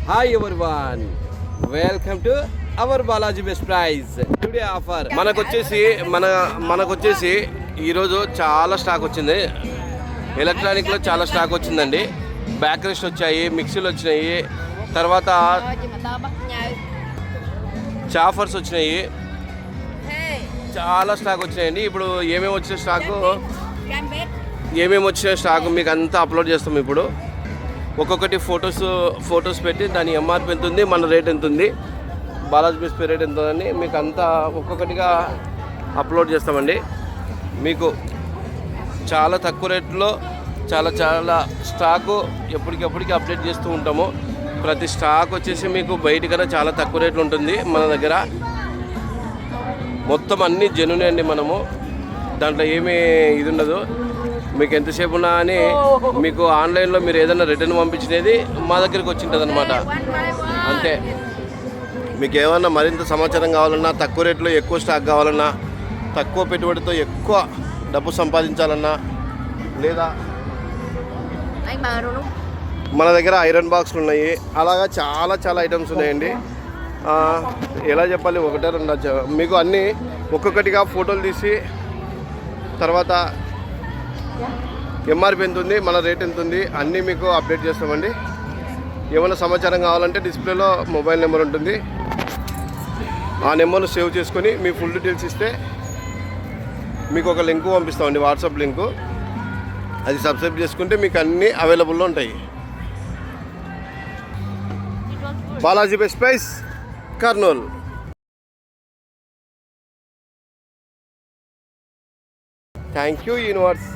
Hi everyone, welcome to our Balaji best price. Today offer మనకొచ్చేసి ఈరోజు చాలా స్టాక్ వచ్చింది. ఎలక్ట్రానిక్లో చాలా స్టాక్ వచ్చిందండి. బ్యాక్ రెస్ట్ వచ్చాయి, మిక్సీలు వచ్చినాయి, తర్వాత చాఫర్స్ వచ్చినాయి, చాలా స్టాక్ వచ్చినాయండి. ఇప్పుడు ఏమేమి వచ్చిన స్టాకు మీకు అంతా అప్లోడ్ చేస్తాం. ఇప్పుడు ఒక్కొక్కటి ఫొటోస్ పెట్టి దాని ఎంఆర్పి ఎంత ఉంది, మన రేట్ ఎంత ఉంది, బాలాజీ బెస్ట్ రేట్ ఎంత అని మీకు అంతా ఒక్కొక్కటిగా అప్లోడ్ చేస్తామండి. మీకు చాలా తక్కువ రేట్లో చాలా స్టాకు ఎప్పటికప్పటికి అప్డేట్ చేస్తూ ఉంటాము. ప్రతి స్టాక్ వచ్చేసి మీకు బయట కన్నా చాలా తక్కువ రేట్లు ఉంటుంది. మన దగ్గర మొత్తం అన్నీ జెన్యూన్ అండి. మనము దాంట్లో ఏమీ ఇది ఉండదు. మీకు ఎంతసేపు ఉన్నా అని మీకు ఆన్లైన్లో మీరు ఏదైనా రిటర్న్ పంపించినది మా దగ్గరికి వచ్చింటుంది అనమాట. అంతే. మీకు ఏమన్నా మరింత సమాచారం కావాలన్నా, తక్కువ రేట్లో ఎక్కువ స్టాక్ కావాలన్నా, తక్కువ పెట్టుబడితో ఎక్కువ డబ్బు సంపాదించాలన్నా, లేదా మన దగ్గర ఐరన్ బాక్స్లు ఉన్నాయి. అలాగా చాలా ఐటమ్స్ ఉన్నాయండి. ఎలా చెప్పాలి, ఒకటే రెండు మీకు అన్నీ ఒక్కొక్కటిగా ఫోటోలు తీసి తర్వాత ఎంఆర్పి ఎంత ఉంది, మన రేట్ ఎంత ఉంది అన్నీ మీకు అప్డేట్ చేస్తామండి. ఏమైనా సమాచారం కావాలంటే డిస్ప్లేలో మొబైల్ నెంబర్ ఉంటుంది. ఆ నెంబర్ను సేవ్ చేసుకొని మీ ఫుల్ డీటెయిల్స్ ఇస్తే మీకు ఒక లింక్ పంపిస్తామండి, వాట్సాప్ లింకు. అది సబ్స్క్రైబ్ చేసుకుంటే మీకు అన్నీ అవైలబుల్లో ఉంటాయి. Balaji best price, Kurnool. Thank you universe.